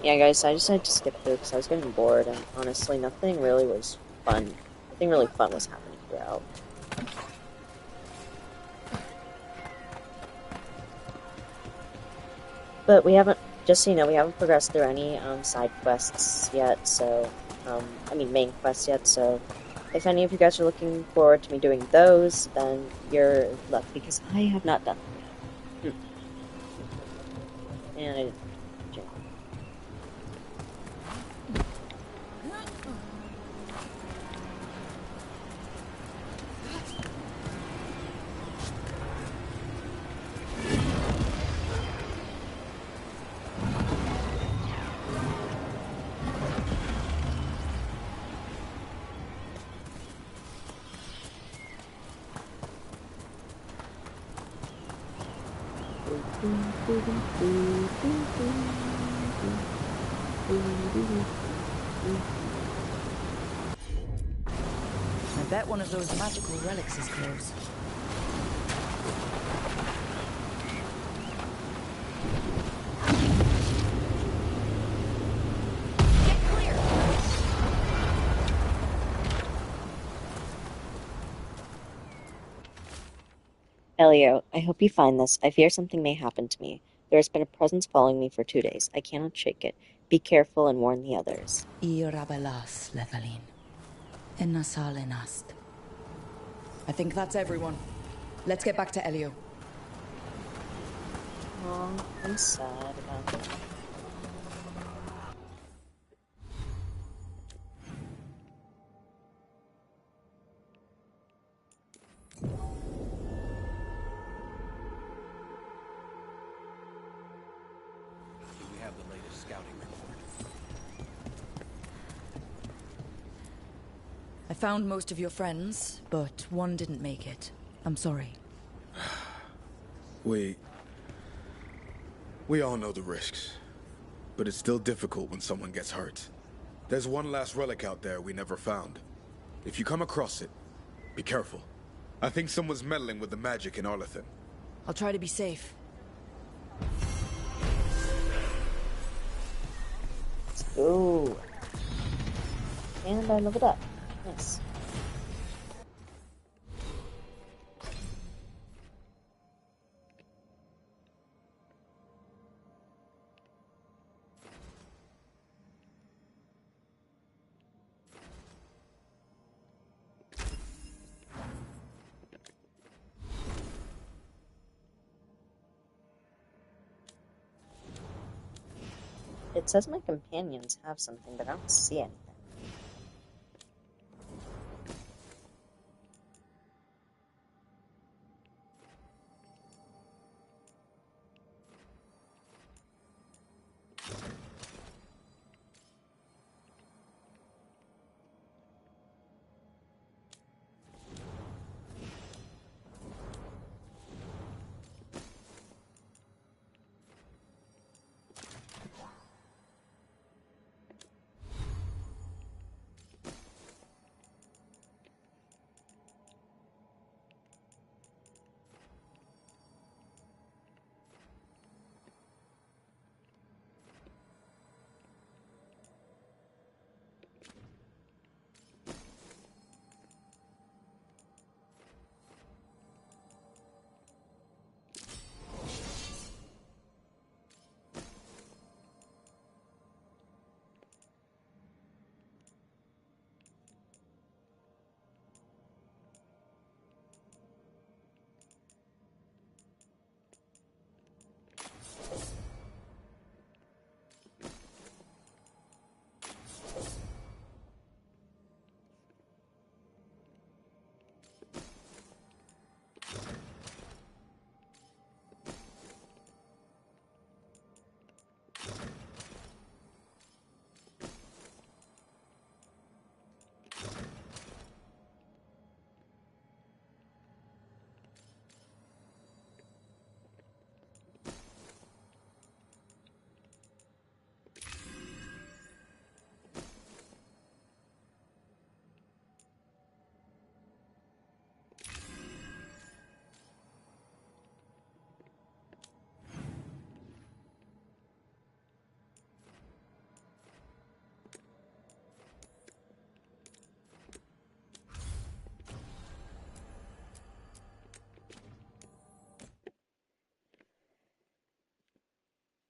Yeah, guys, I decided to skip through because I was getting bored, and honestly, nothing really was fun. Nothing really fun was happening throughout. But we haven't, just so you know, we haven't progressed through any side quests yet, so, I mean main quests yet, so if any of you guys are looking forward to me doing those, then you're lucky, because I have not done them yet. And I didn't. I bet one of those magical relics is close. Get clear! Elio, I hope you find this. I fear something may happen to me. There has been a presence following me for 2 days. I cannot shake it. Be careful and warn the others. Irabelas, Lethalin. Ennasalenast. I think that's everyone. Let's get back to Elio. Aw, I'm sad about that. Do we have the latest scouting report? I found most of your friends, but one didn't make it. I'm sorry. We all know the risks, but it's still difficult when someone gets hurt. There's one last relic out there we never found. If you come across it, be careful. I think someone's meddling with the magic in Arlathan. I'll try to be safe. Ooh. And I leveled up. Nice. It says my companions have something, but I don't see anything.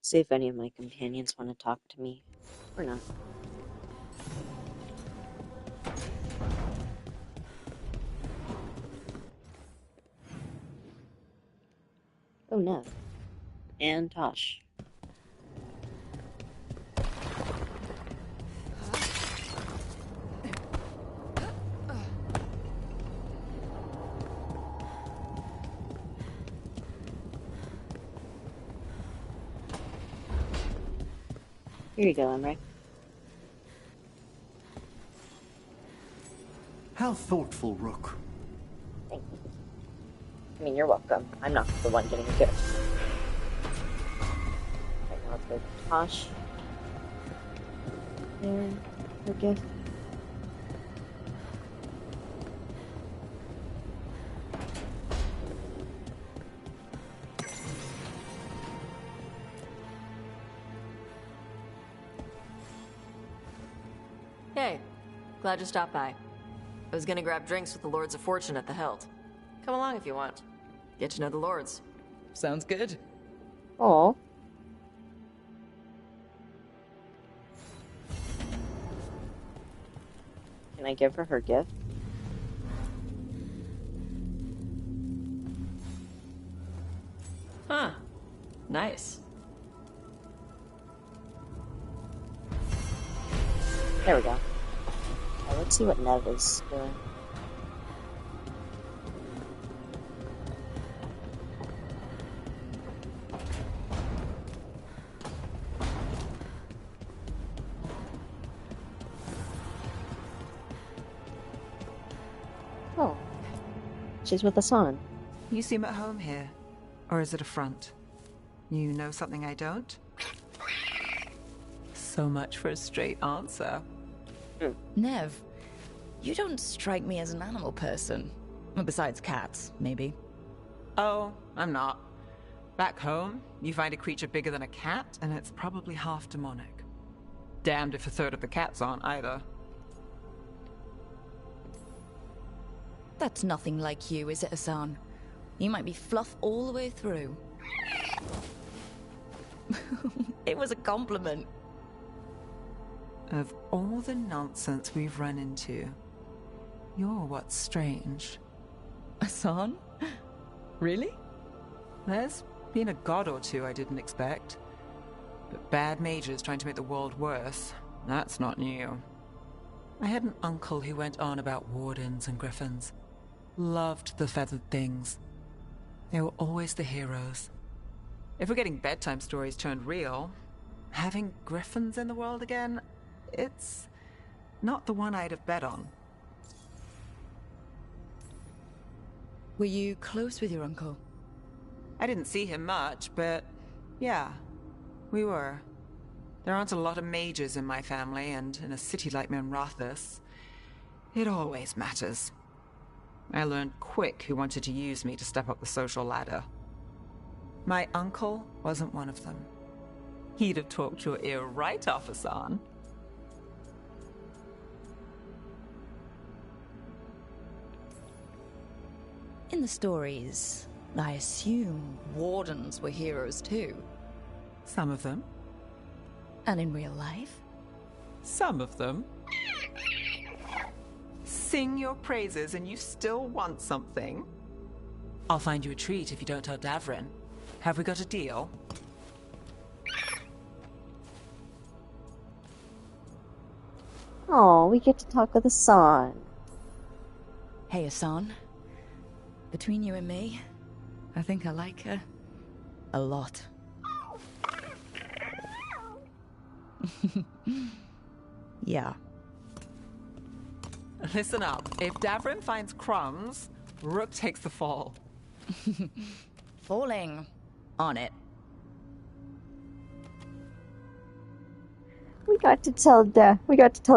See if any of my companions want to talk to me or not. Oh, Nev. And Tosh. Here you go, Emre. How thoughtful, Rook. Thank you. I mean, you're welcome. I'm not the one getting a gift. Right now, let's go to Tosh. There, her gift. Hey, glad you stopped by. I was gonna grab drinks with the Lords of Fortune at the Hilt. Come along if you want. Get to know the Lords. Sounds good. Oh. Can I give her gift? Huh. Nice. There we go. Okay, let's see what Nev is doing. Oh. She's with Hassan. You seem at home here. Or is it a front? You know something I don't? So much for a straight answer. Nev, you don't strike me as an animal person. Well, besides cats, maybe. Oh, I'm not. Back home, you find a creature bigger than a cat, and it's probably half demonic. Damned if a third of the cats aren't either. That's nothing like you, is it, Hassan? You might be fluff all the way through. It was a compliment. Of all the nonsense we've run into, you're what's strange. Hassan? Really? There's been a god or two I didn't expect. But bad mages trying to make the world worse, that's not new. I had an uncle who went on about wardens and griffins. Loved the feathered things. They were always the heroes. If we're getting bedtime stories turned real, having griffins in the world again, it's not the one I'd have bet on. Were you close with your uncle? I didn't see him much, but yeah, we were. There aren't a lot of mages in my family, and in a city like Minrathous, it always matters. I learned quick who wanted to use me to step up the social ladder. My uncle wasn't one of them. He'd have talked your ear right off, Hassan. In the stories, I assume wardens were heroes too. Some of them. And in real life? Some of them. Sing your praises and you still want something? I'll find you a treat if you don't tell Davrin. Have we got a deal? Oh, we get to talk with Hassan. Hey, Hassan. Between you and me, I think I like her a lot. Yeah. Listen up. If Davrin finds crumbs, Rook takes the fall. Falling on it. We got to tell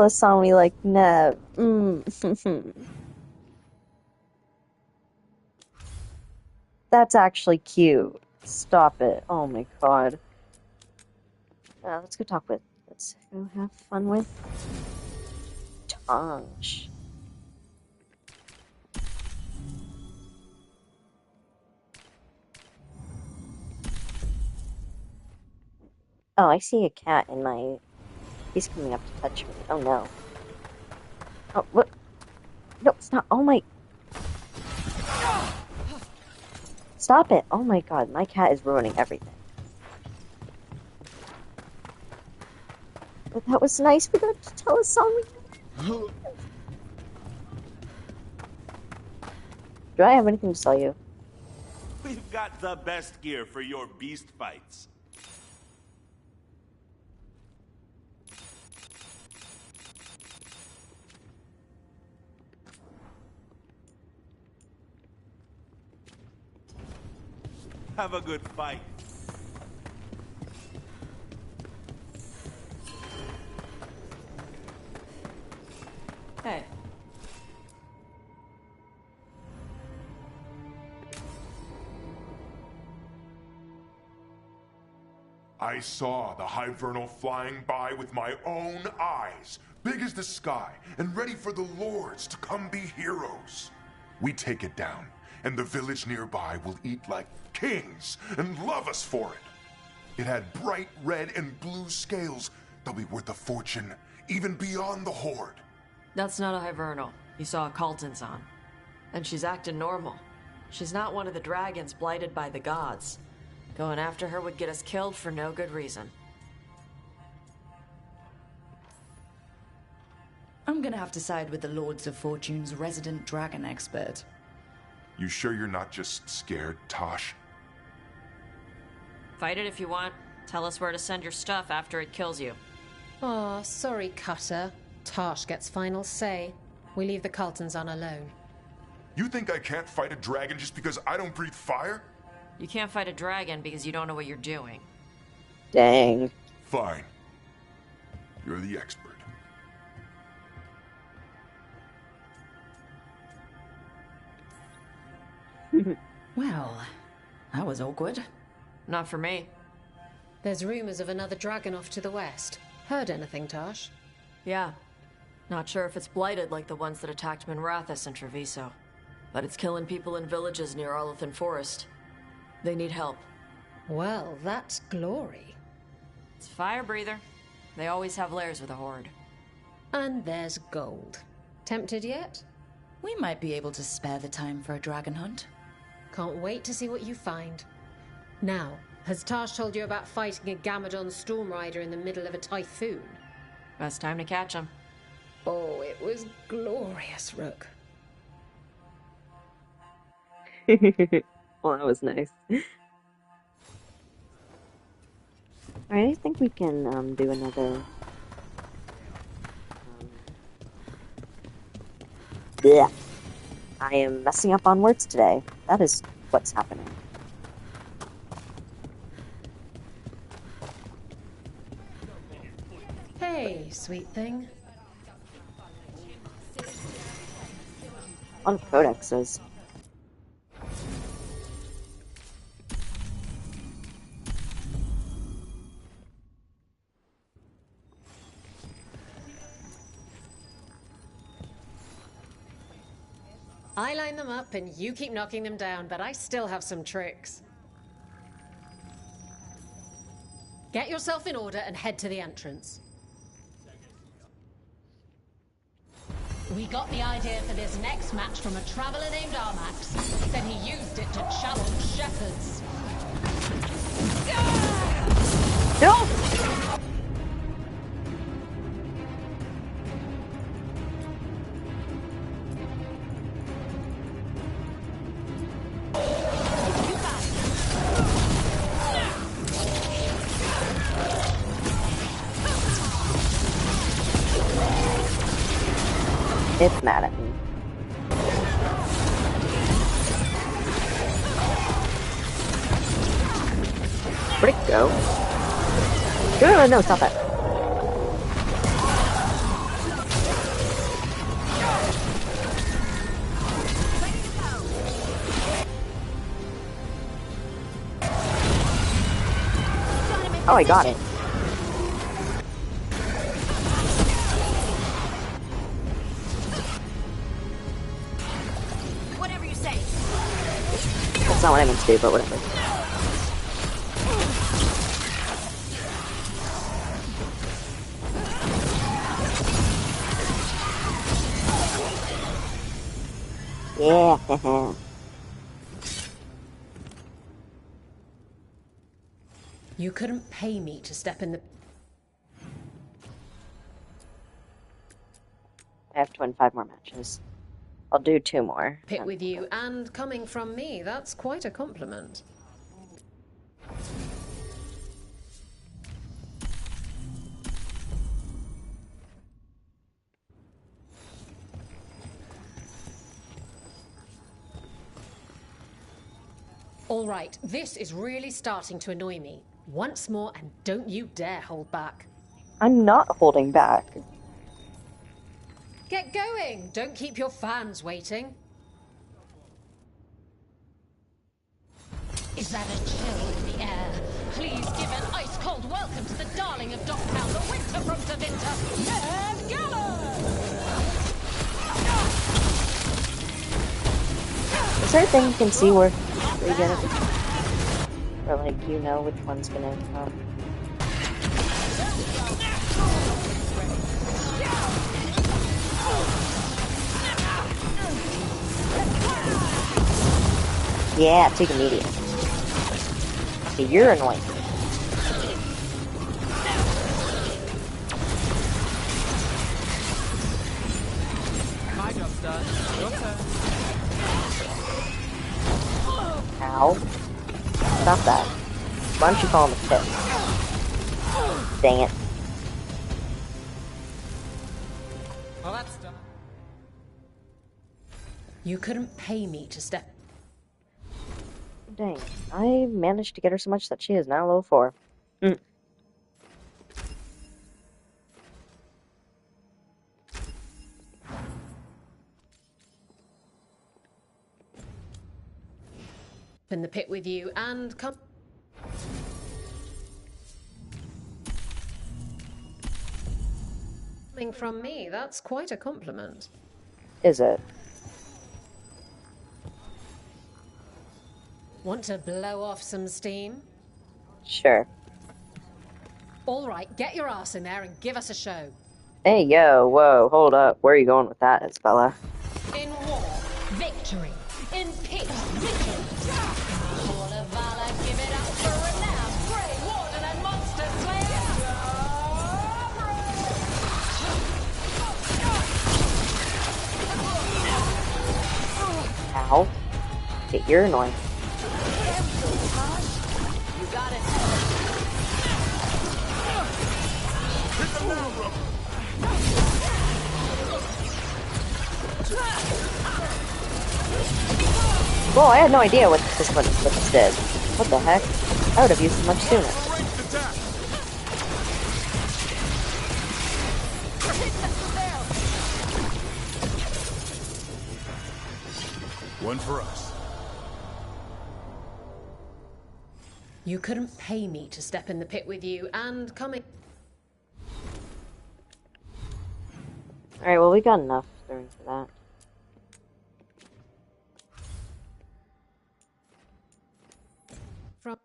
Hassan we like Nev. That's actually cute. Stop it. Oh my god. Let's go have fun with Tosh. Oh, I see a cat in my... He's coming up to touch me. Oh, no. Oh, what? No, stop. Oh, my... Stop it. Oh, my God. My cat is ruining everything. But that was nice for them to tell us something. Do I have anything to sell you? We've got the best gear for your beast fights. Have a good fight. Hey. I saw the Hivernal flying by with my own eyes, big as the sky, and ready for the lords to come be heroes. We take it down, and the village nearby will eat like kings and love us for it. It had bright red and blue scales. They'll be worth a fortune, even beyond the Horde. That's not a Hivernal. You saw a Calton's on. And she's acting normal. She's not one of the dragons blighted by the gods. Going after her would get us killed for no good reason. I'm gonna have to side with the Lords of Fortune's resident dragon expert. You sure you're not just scared, Tosh? Fight it if you want. Tell us where to send your stuff after it kills you. Aw, sorry, Cutter. Tosh gets final say. We leave the Caltons on alone. You think I can't fight a dragon just because I don't breathe fire? You can't fight a dragon because you don't know what you're doing. Dang. Fine. You're the expert. Well, that was awkward. Not for me. There's rumors of another dragon off to the west. Heard anything, Tosh? Yeah. Not sure if it's blighted like the ones that attacked Minrathous and Treviso. But it's killing people in villages near Arlethan Forest. They need help. Well, that's glory. It's a fire breather. They always have lairs with a horde. And there's gold. Tempted yet? We might be able to spare the time for a dragon hunt. Can't wait to see what you find. Now, has Tosh told you about fighting a Gamadon Stormrider in the middle of a typhoon? Best time to catch him. Oh, it was glorious, Rook. Well, that was nice. Alright, I think we can do another... Yeah. I am messing up on words today. That is what's happening. Hey, sweet thing. On codexes. I line them up and you keep knocking them down, but I still have some tricks. Get yourself in order and head to the entrance. We got the idea for this next match from a traveler named Armax. Said he used it to challenge shepherds. No! It's mad at me. Where'd it go? No, stop that. Oh, I got it. That's not what I meant to do, but whatever. Yeah. You couldn't pay me to step in the... I have to win 5 more matches. I'll do 2 more. pit with you, and coming from me, that's quite a compliment. All right, this is really starting to annoy me. Once more, and don't you dare hold back. I'm not holding back. Get going! Don't keep your fans waiting. Is that a chill in the air? Please give an ice-cold welcome to the darling of Docktown, the winter from Tevinter, Ned Gallagher! Is there a thing you can see where you get it? Or like you know which one's gonna come? Yeah, take immediate. Okay, you're annoying. My job's done. Your turn. Ow. Stop that. Why don't you call him a tip? Dang it. Well, that's done. You couldn't pay me to step... Dang. I managed to get her so much that she is now level 4. in the pit with you, and come... Coming from me, that's quite a compliment. Is it? Want to blow off some steam? Sure. All right, get your ass in there and give us a show. Hey, yo, whoa, hold up. Where are you going with that, Isabella? In war, victory. In peace, victory. Hall of Valor, give it up for renowned Grey Warden and Monster Slayer. Ow. Okay, you're annoying. You got it. Whoa, I had no idea what this did. What the heck? I would have used it much sooner. One for us. You couldn't pay me to step in the pit with you, and coming... Alright, well, we got enough for that. From...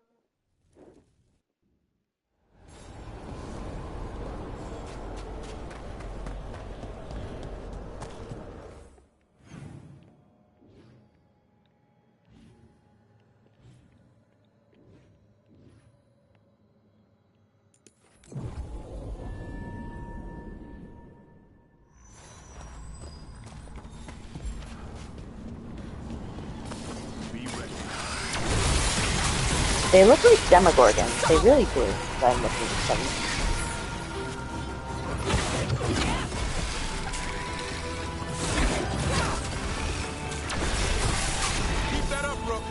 They look like Demogorgons. They really do. If I'm looking at them. Keep that up, Rook.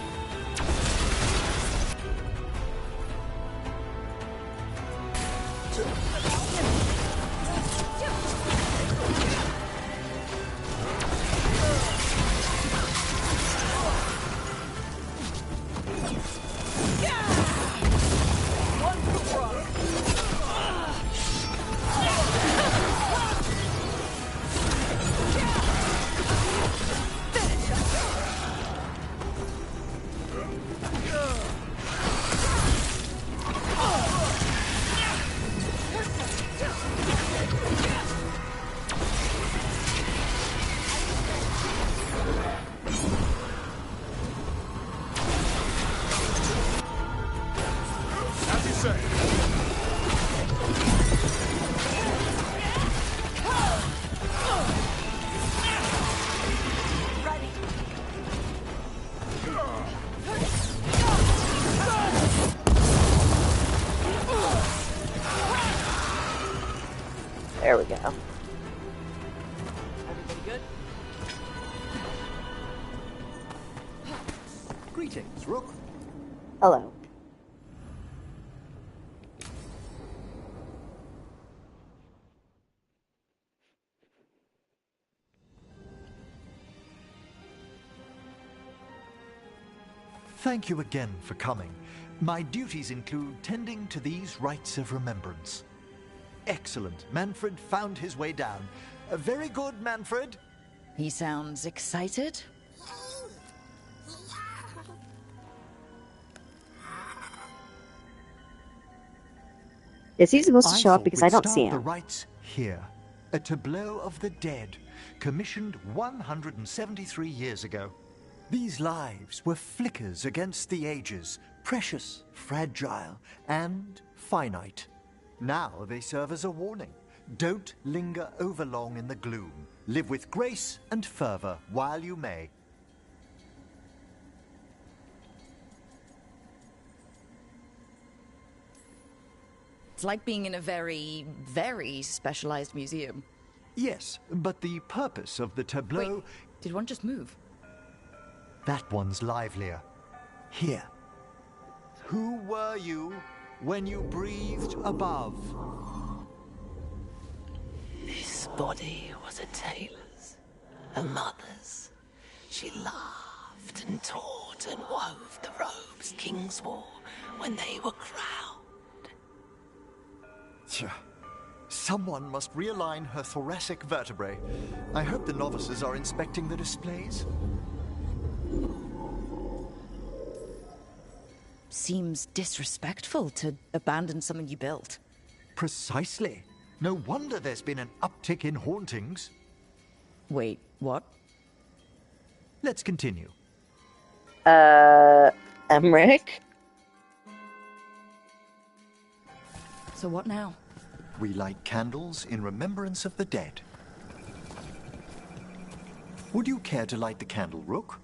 Greetings, Rook. Hello. Thank you again for coming. My duties include tending to these rites of remembrance. Excellent. Manfred found his way down. Very good, Manfred. He sounds excited. Is he supposed to show up thought because we'd I don't start see the him? rites here. A tableau of the dead, commissioned 173 years ago. These lives were flickers against the ages, precious, fragile, and finite. Now they serve as a warning. Don't linger overlong in the gloom. Live with grace and fervor while you may. It's like being in a very, very specialized museum. Yes, but the purpose of the tableau... Wait, did one just move? That one's livelier. Here. Who were you when you breathed above? This body was a tailor's, a mother's. She laughed and taught and wove the robes kings wore when they were crowned. Someone must realign her thoracic vertebrae. I hope the novices are inspecting the displays. Seems disrespectful to abandon something you built. Precisely. No wonder there's been an uptick in hauntings. Wait, what? Let's continue. Emmerich? So what now? We light candles in remembrance of the dead. Would you care to light the candle, Rook?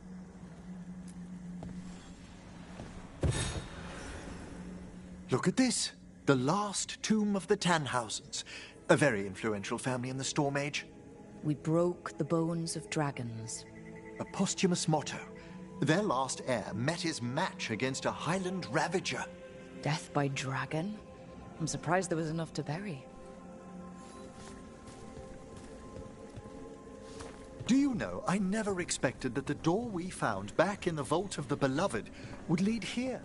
Look at this. The last tomb of the Tannhausens. A very influential family in the Storm Age. We broke the bones of dragons. A posthumous motto. Their last heir met his match against a Highland Ravager. Death by dragon? I'm surprised there was enough to bury. Do you know, I never expected that the door we found back in the Vault of the Beloved would lead here.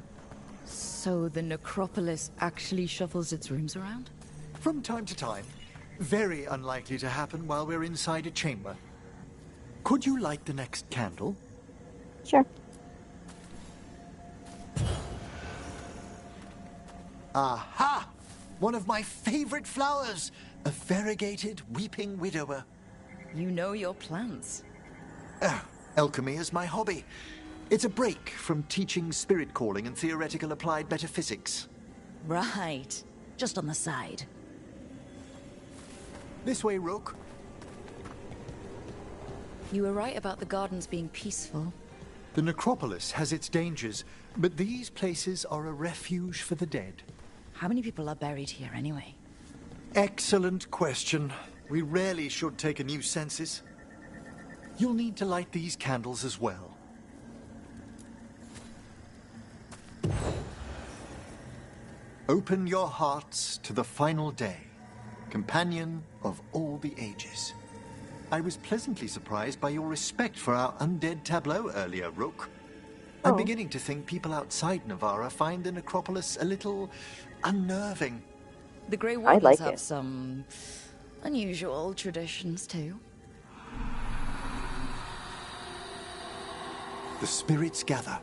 So the necropolis actually shuffles its rooms around? From time to time. Very unlikely to happen while we're inside a chamber. Could you light the next candle? Sure. Aha! One of my favorite flowers! A variegated weeping widower. You know your plants. Alchemy is my hobby. It's a break from teaching spirit calling and theoretical applied metaphysics. Right. Just on the side. This way, Rook. You were right about the gardens being peaceful. The necropolis has its dangers, but these places are a refuge for the dead. How many people are buried here anyway? Excellent question. We rarely should take a new census. You'll need to light these candles as well. Open your hearts to the final day, companion of all the ages. I was pleasantly surprised by your respect for our undead tableau earlier, Rook. I'm beginning to think people outside Navarra find the necropolis a little unnerving. The Grey Wardens like have it. some unusual traditions too. The spirits gather.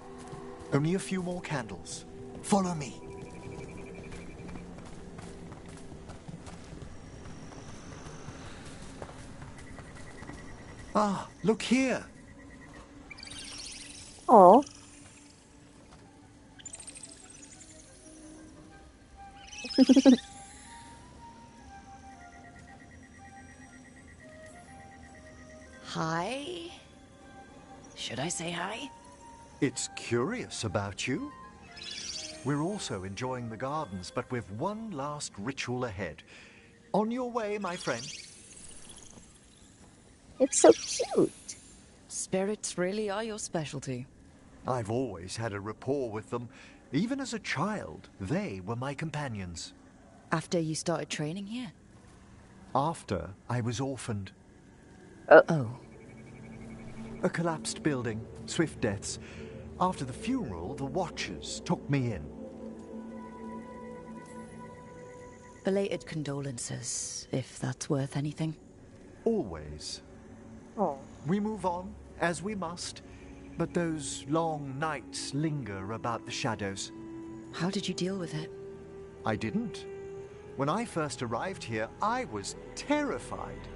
Only a few more candles. Follow me. Ah, look here. Oh. Hi? Should I say hi? It's curious about you. We're also enjoying the gardens, but we've one last ritual ahead. On your way, my friend. It's so cute. Spirits really are your specialty. I've always had a rapport with them. Even as a child, they were my companions. After you started training here? After I was orphaned. Oh. A collapsed building, swift deaths. After the funeral, the Watchers took me in. Belated condolences, if that's worth anything. Always. Oh. We move on, as we must, but those long nights linger about the shadows. How did you deal with it? I didn't. When I first arrived here, I was terrified.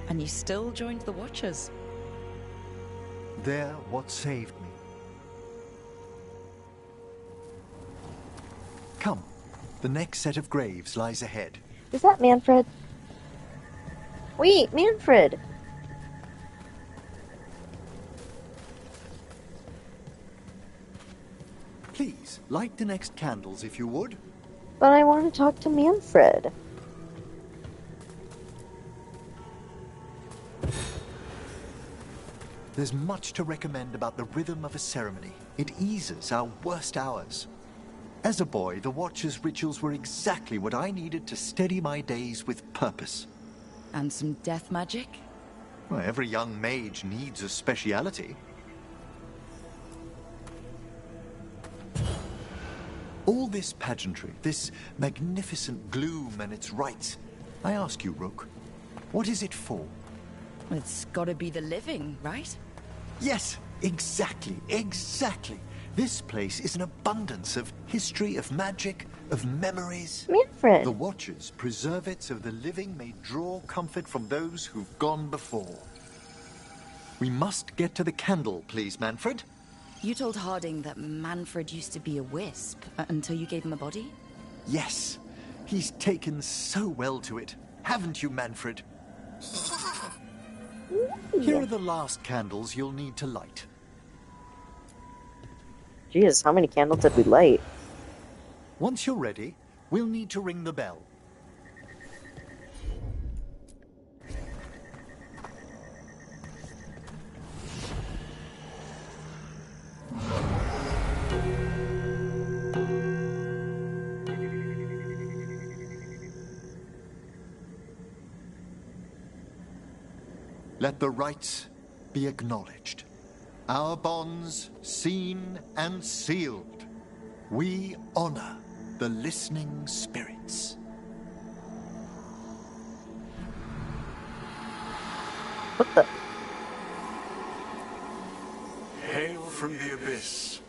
And you still joined the Watchers? They're what saved me. Come, the next set of graves lies ahead. Is that Manfred? Wait, Manfred! Please, light the next candles if you would. But I want to talk to Manfred. There's much to recommend about the rhythm of a ceremony. It eases our worst hours. As a boy, the Watcher's rituals were exactly what I needed to steady my days with purpose. And some death magic? Well, every young mage needs a speciality. All this pageantry, this magnificent gloom and its rites. I ask you, Rook, what is it for? It's gotta be the living, right? Yes, exactly, exactly. This place is an abundance of history, of magic, of memories. Manfred! The Watchers preserve it so the living may draw comfort from those who've gone before. We must get to the candle, please, Manfred. You told Harding that Manfred used to be a wisp until you gave him a body? Yes, he's taken so well to it. Haven't you, Manfred? Here are the last candles you'll need to light. Jesus, how many candles did we light? Once you're ready, we'll need to ring the bell. Let the rites be acknowledged. Our bonds seen and sealed. We honor the listening spirits. What the? Hail from the abyss.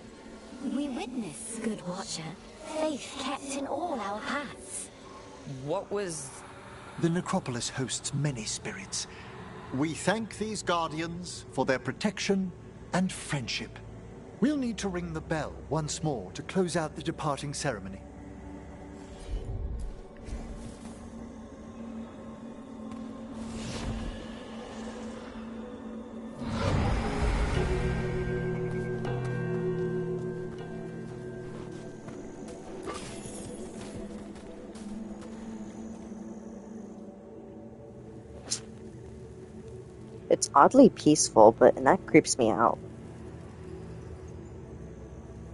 We witness, good Watcher, faith kept in all our paths. What was... The necropolis hosts many spirits. We thank these guardians for their protection and friendship. We'll need to ring the bell once more to close out the departing ceremony. It's oddly peaceful, and that creeps me out.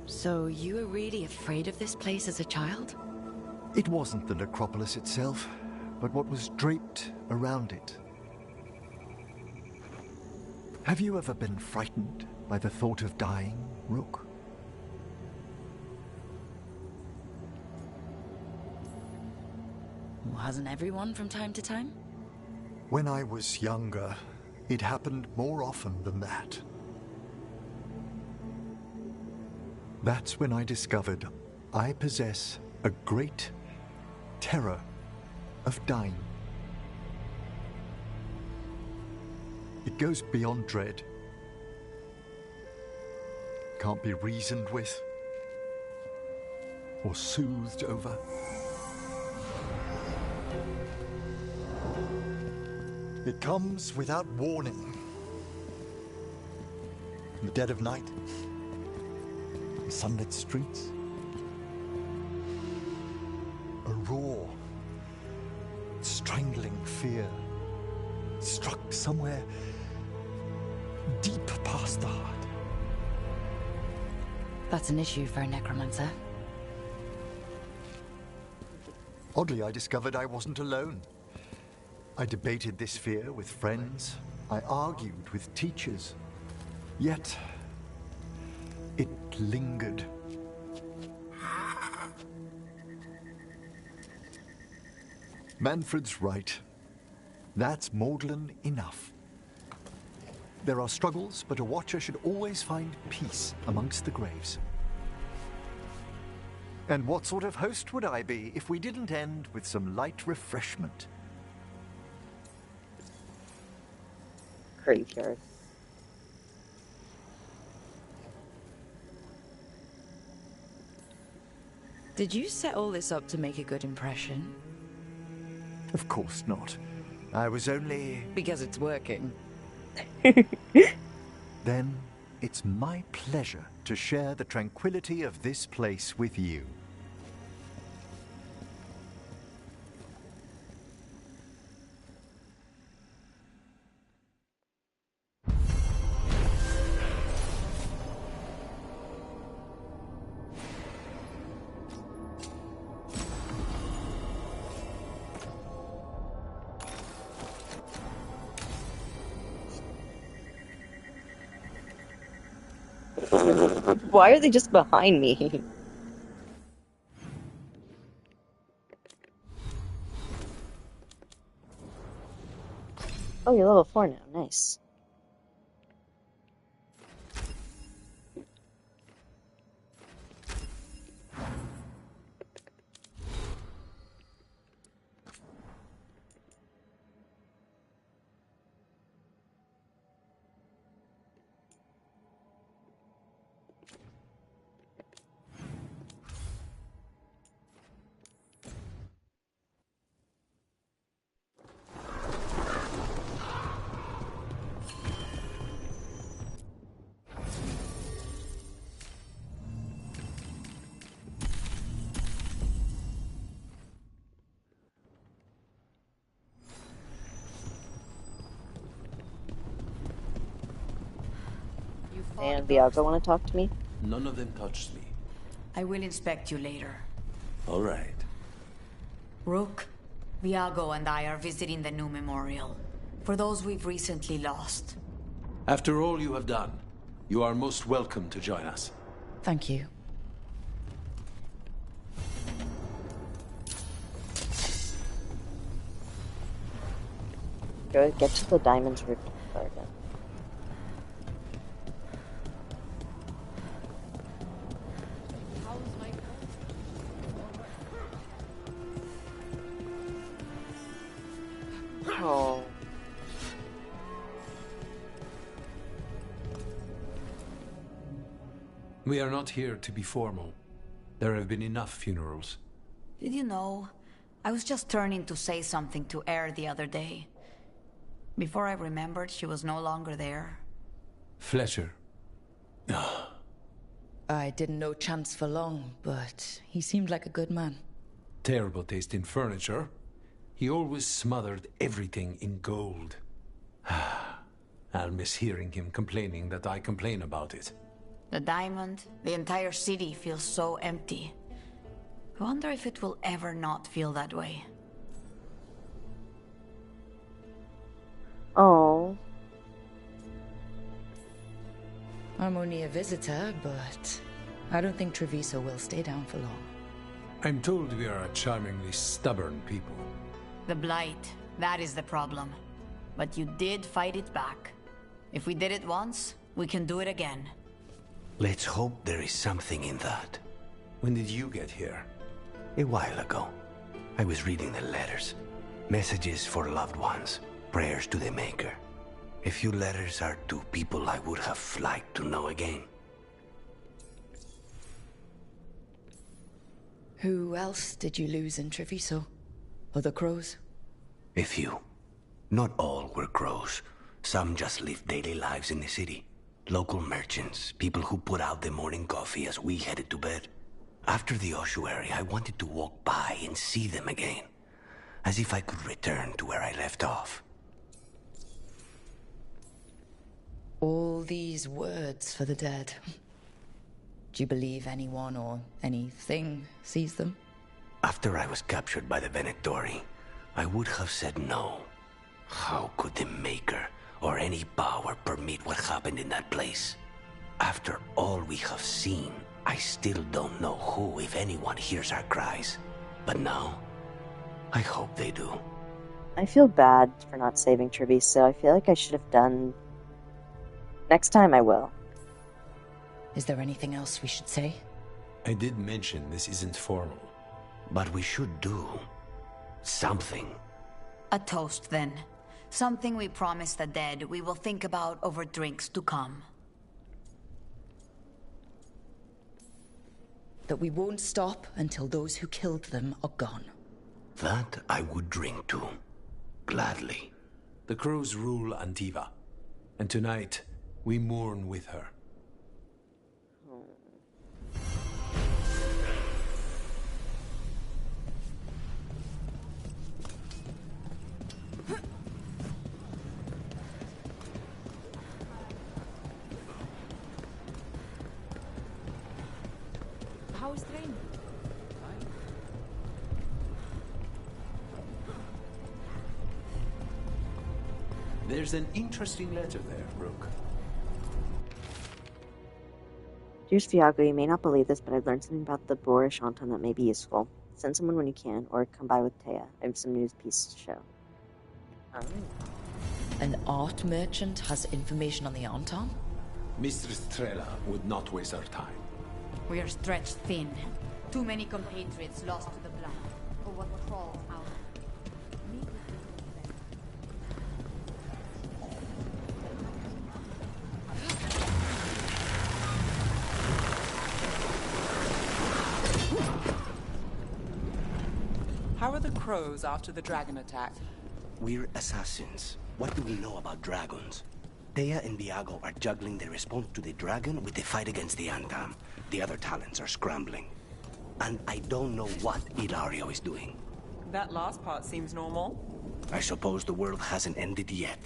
So you were really afraid of this place as a child? It wasn't the necropolis itself, but what was draped around it. Have you ever been frightened by the thought of dying, Rook? Well, hasn't everyone from time to time? When I was younger, it happened more often than that. That's when I discovered I possess a great terror of dying. It goes beyond dread. Can't be reasoned with or soothed over. It comes without warning. In the dead of night, in sunlit streets, a raw, strangling fear struck somewhere deep past the heart. That's an issue for a necromancer. Oddly, I discovered I wasn't alone. I debated this fear with friends. I argued with teachers. Yet, it lingered. Manfred's right. That's maudlin enough. There are struggles, but a watcher should always find peace amongst the graves. And what sort of host would I be if we didn't end with some light refreshment? Graveyard. Did you set all this up to make a good impression? Of course not. I was only... Because it's working. Then it's my pleasure to share the tranquility of this place with you. Why are they just behind me? Oh, you're level 4 now. Nice. And Viago want to talk to me? None of them touched me. I will inspect you later. All right. Rook, Viago and I are visiting the new memorial. For those we've recently lost. After all you have done, you are most welcome to join us. Thank you. Go get to the Diamond's Root Garden. Oh. We are not here to be formal. There have been enough funerals. Did you know? I was just turning to say something to Air the other day. Before I remembered, she was no longer there. Fletcher. I didn't know Chance for long, but he seemed like a good man. Terrible taste in furniture. He always smothered everything in gold. I'll miss hearing him complaining that I complain about it. The diamond, the entire city feels so empty. I wonder if it will ever not feel that way. Oh. I'm only a visitor, but I don't think Treviso will stay down for long. I'm told we are a charmingly stubborn people. The Blight, that is the problem. But you did fight it back. If we did it once, we can do it again. Let's hope there is something in that. When did you get here? A while ago. I was reading the letters. Messages for loved ones. Prayers to the Maker. A few letters are to people I would have liked to know again. Who else did you lose in Treviso? Other crows? A few. Not all were crows. Some just lived daily lives in the city. Local merchants, people who put out the morning coffee as we headed to bed. After the ossuary, I wanted to walk by and see them again. As if I could return to where I left off. All these words for the dead. Do you believe anyone or anything sees them? After I was captured by the Venatori, I would have said no. How could the Maker or any power permit what happened in that place? After all we have seen, I still don't know who, if anyone, hears our cries. But now, I hope they do. I feel bad for not saving Treviso. I feel like I should have done... Next time I will. Is there anything else we should say? I did mention this isn't formal. But we should do something. A toast, then. Something we promise the dead we will think about over drinks to come. That we won't stop until those who killed them are gone. That I would drink to. Gladly. The crows rule Antiva, and tonight we mourn with her. How is Thrain? There's an interesting letter there, Brooke. Dear Viago, you may not believe this, but I've learned something about the boorish Anton that may be useful. Send someone when you can, or come by with Taya. I have some news pieces to show. Oh. An art merchant has information on the Anton? Mistress Trella would not waste our time. We are stretched thin. Too many compatriots lost to the blood, or what crawls out. How are the crows after the dragon attack? We're assassins. What do we know about dragons? Thea and Viago are juggling their response to the dragon with the fight against the Antam. The other talents are scrambling. And I don't know what Ilario is doing. That last part seems normal. I suppose the world hasn't ended yet.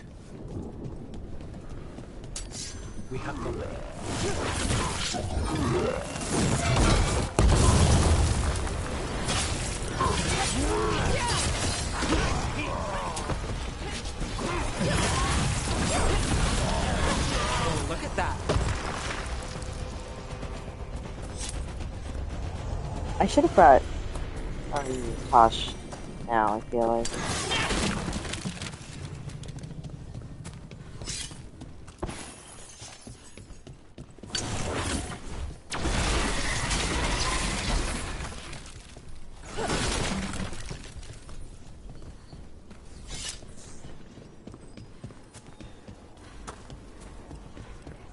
We have company. Oh, look at that. I should have brought Tosh now, I feel like.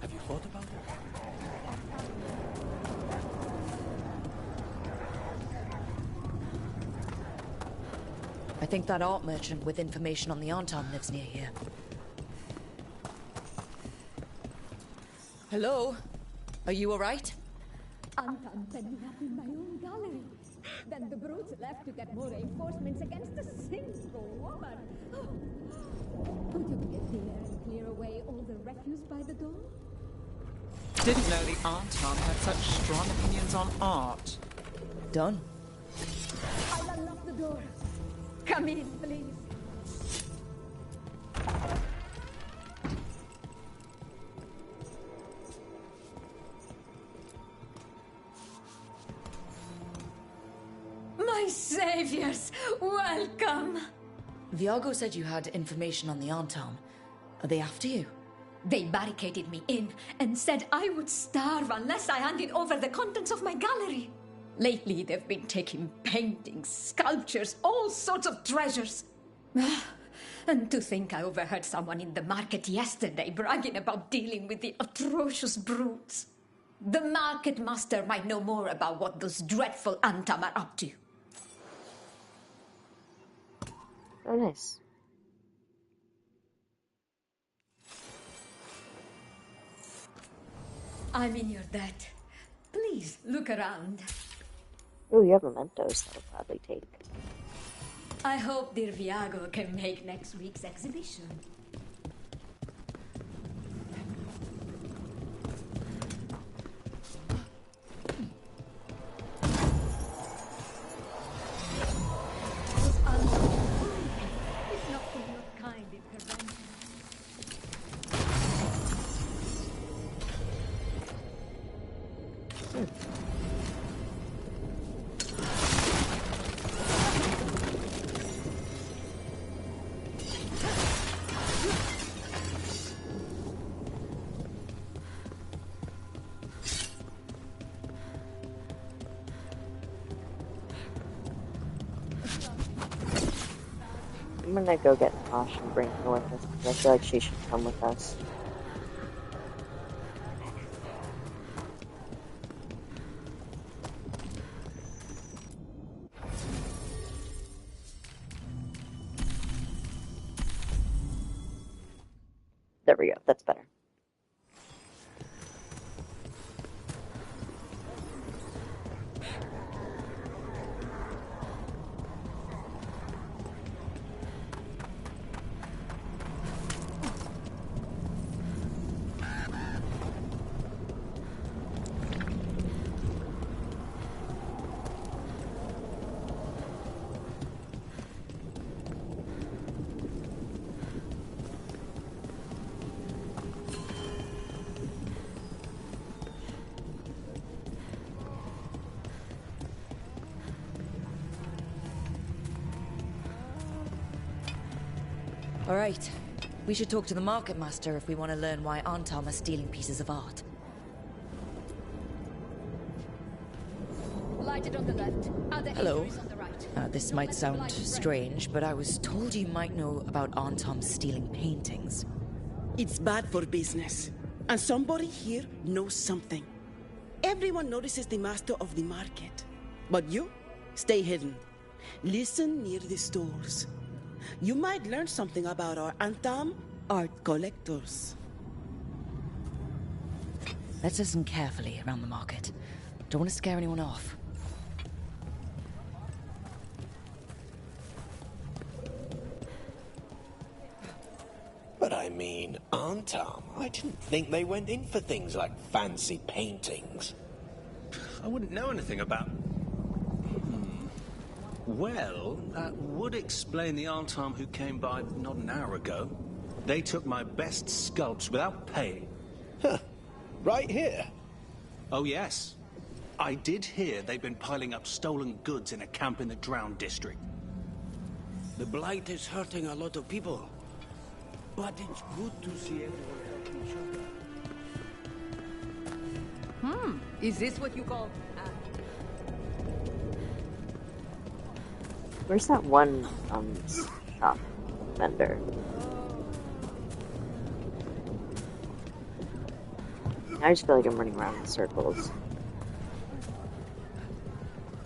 Have you thought about it? I think that art merchant with information on the Anton lives near here. Hello? Are you alright? Anton said you have in my own gallery. Then the brutes left to get more reinforcements against a single woman. Could you get there and clear away all the refuse by the door? Didn't know the Anton had such strong opinions on art. Done. I'll unlock the door. Come in, please. My saviors, welcome! Viago said you had information on the Anton. Are they after you? They barricaded me in and said I would starve unless I handed over the contents of my gallery. Lately, they've been taking paintings, sculptures, all sorts of treasures. And to think I overheard someone in the market yesterday bragging about dealing with the atrocious brutes. The market master might know more about what those dreadful Antam are up to. Oh, nice. I'm in your debt. Please look around. Ooh, you have mementos that'll probably take. I hope dear Viago can make next week's exhibition. I'm gonna go get Tosh and bring her with us, because I feel like she should come with us. There we go, that's better. All right. We should talk to the Market Master if we want to learn why Antam are stealing pieces of art. Lighted on the left. Other Hello. entries on the right. This might sound strange, but I was told you might know about Antam stealing paintings. It's bad for business. And somebody here knows something. Everyone notices the master of the market. But you, stay hidden. Listen near the stores. You might learn something about our Antam art collectors. Let's listen carefully around the market. Don't want to scare anyone off. But I mean, Antam, I didn't think they went in for things like fancy paintings. I wouldn't know anything about... Well, that would explain the Antam who came by not an hour ago. They took my best sculpts without pay. Huh. Right here? Oh, yes. I did hear they've been piling up stolen goods in a camp in the Drowned district. The Blight is hurting a lot of people. But it's good to see everyone helping each other. Is this what you call... Where's that one, shop vendor? I just feel like I'm running around in circles.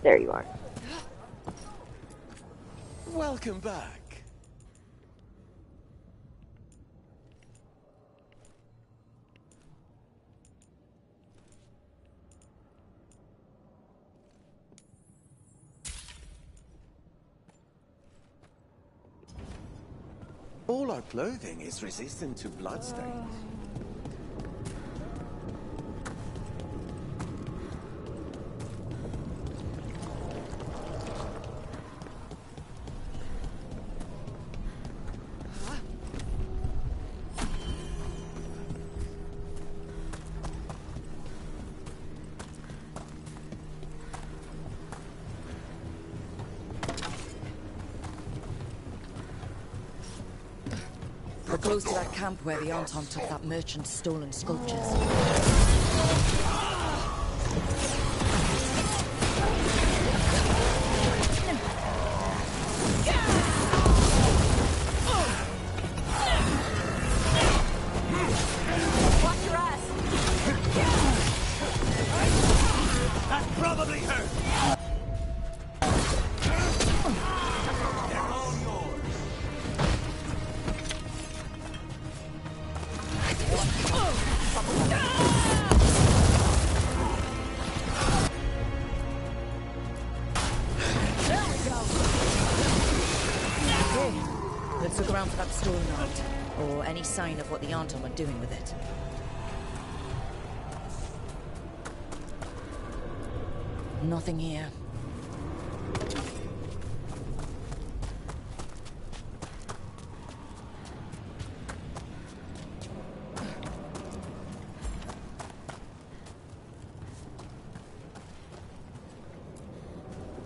There you are. Welcome back. All our clothing is resistant to bloodstains. We're close to that camp where the Antam took that merchant's stolen sculptures. Watch your ass! That probably hurt! Let's look around for that stolen art, or any sign of what the Antam are doing with it. Nothing here.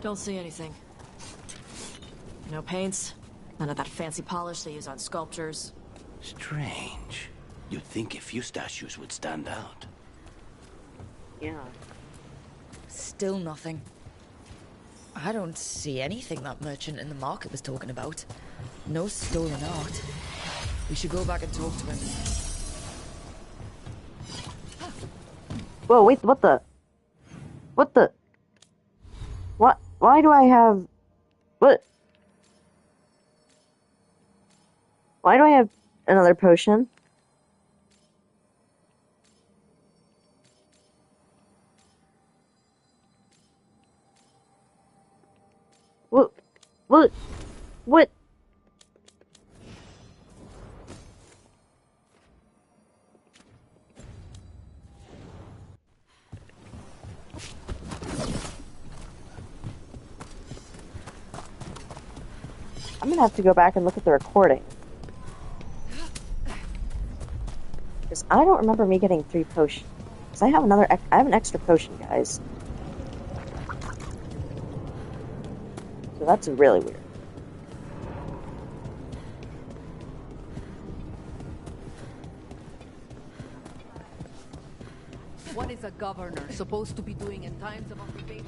Don't see anything. No paints, none of that fancy polish they use on sculptures. Strange. You'd think a few statues would stand out. Yeah. Still nothing. I don't see anything that merchant in the market was talking about. No stolen art. We should go back and talk to him. Whoa, wait, what the? What the? What? Why do I have... What? Why do I have another potion? What? What? What? I'm gonna have to go back and look at the recording. Because I don't remember me getting 3 potions. Because I have an extra potion, guys. So that's really weird. What is a governor supposed to be doing in times of occupation?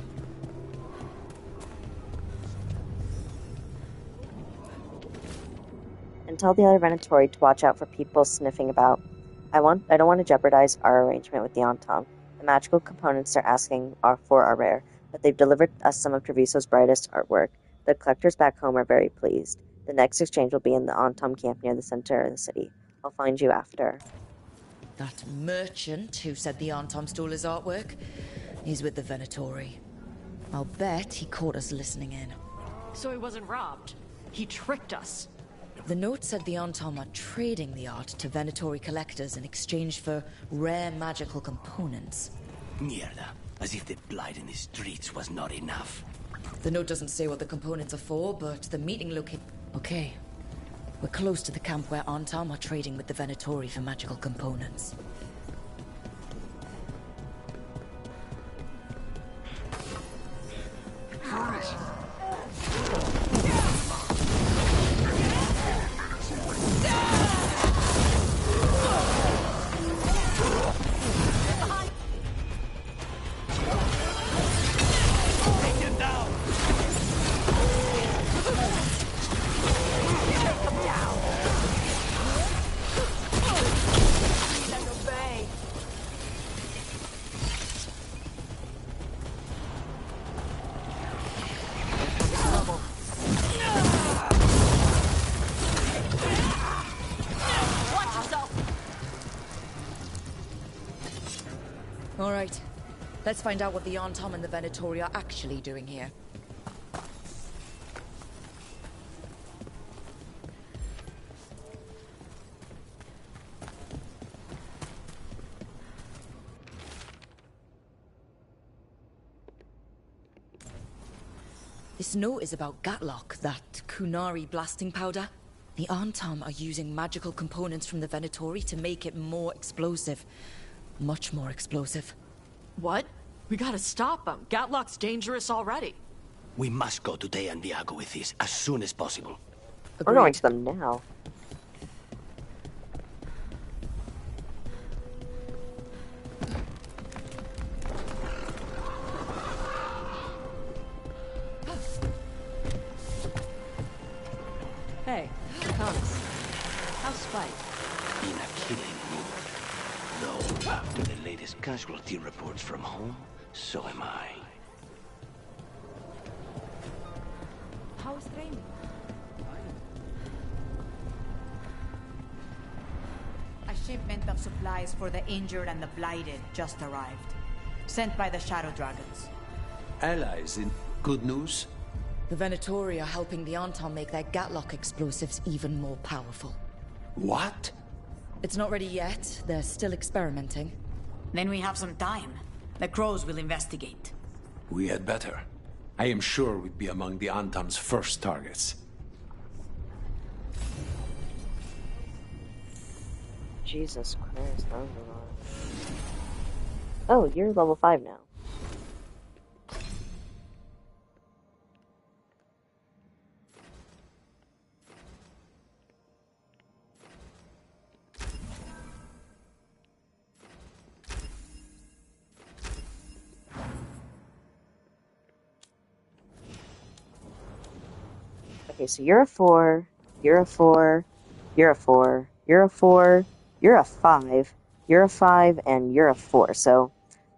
And tell the other Venatori to watch out for people sniffing about. I don't want to jeopardize our arrangement with the Antom. The magical components they're asking for are rare, but they've delivered us some of Treviso's brightest artwork. The collectors back home are very pleased. The next exchange will be in the Antom camp near the center of the city. I'll find you after. That merchant who said the Antom stole his artwork, he's with the Venatori. I'll bet he caught us listening in. So he wasn't robbed. He tricked us. The note said the Antom are trading the art to Venatori collectors in exchange for rare magical components. Mierda. As if the blight in the streets was not enough. The note doesn't say what the components are for, but the meeting location... Okay. We're close to the camp where Antom are trading with the Venatori for magical components. All right. Let's find out what the Antom and the Venatori are actually doing here. This note is about Gatlock, that Kunari blasting powder. The Antom are using magical components from the Venatori to make it more explosive. Much more explosive. What? We gotta stop them. Gatlock's dangerous already. We must go to Deandiago with this as soon as possible. We're going to them now. Hey, Thomas. How's Spike? In a killing mood. Though, after the latest casualty reports from home, so am I. How is training? A shipment of supplies for the injured and the blighted just arrived. Sent by the Shadow Dragons. Allies in good news? The Venatori are helping the Antom make their Gatlock explosives even more powerful. What? It's not ready yet. They're still experimenting. Then we have some time. The Crows will investigate. We had better. I am sure we'd be among the Antom's first targets. Jesus Christ, that was a lot. Oh, you're level 5 now. Okay, so you're a 4, you're a 4, you're a 4, you're a 4, you're a 5, you're a 5, and you're a 4. So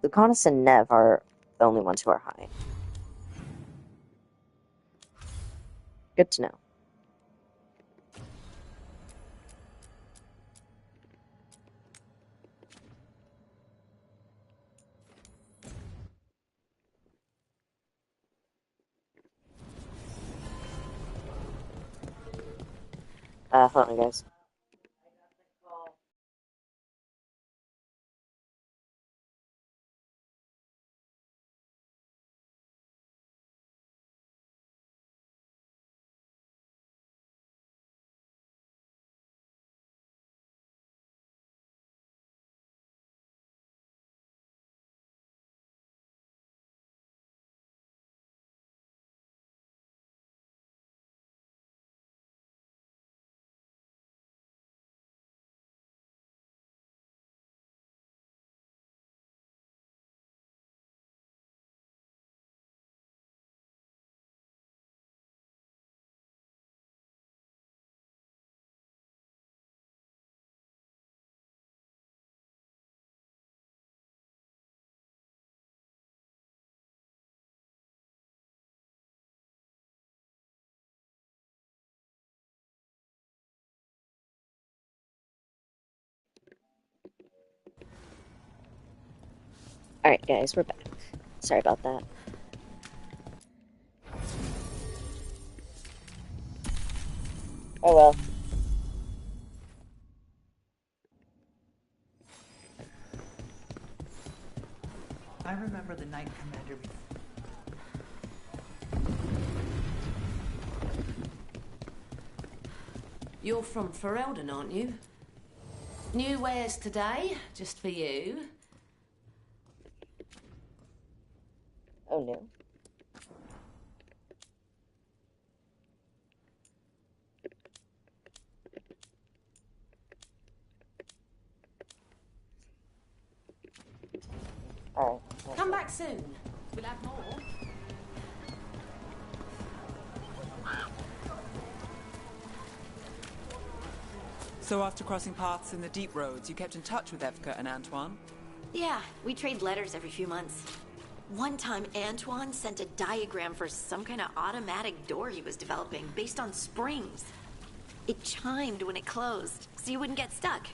Lucanus and Nev are the only ones who are high. Good to know. Hold on, guys. Alright, guys, we're back. Sorry about that. Oh well. I remember the Knight Commander. You're from Ferelden, aren't you? New wares today, just for you. Oh no. Alright. Come back soon. We'll have more. So after crossing paths in the deep roads, you kept in touch with Evka and Antoine? Yeah, we trade letters every few months. One time, Antoine sent a diagram for some kind of automatic door he was developing based on springs. It chimed when it closed, so you wouldn't get stuck.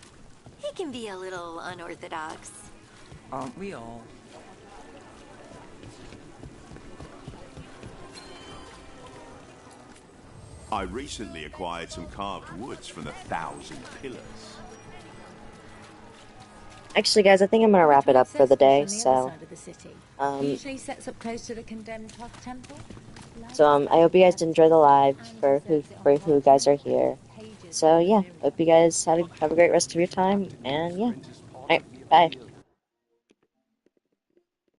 He can be a little unorthodox. Aren't we all? I recently acquired some carved woods from the Thousand Pillars. Actually, guys, I think I'm gonna wrap it up for the day, so... Usually sets up close to the condemned temple. I hope you guys did enjoy the live for who you guys are here. So, yeah, hope you guys have a great rest of your time, and yeah. Alright, bye.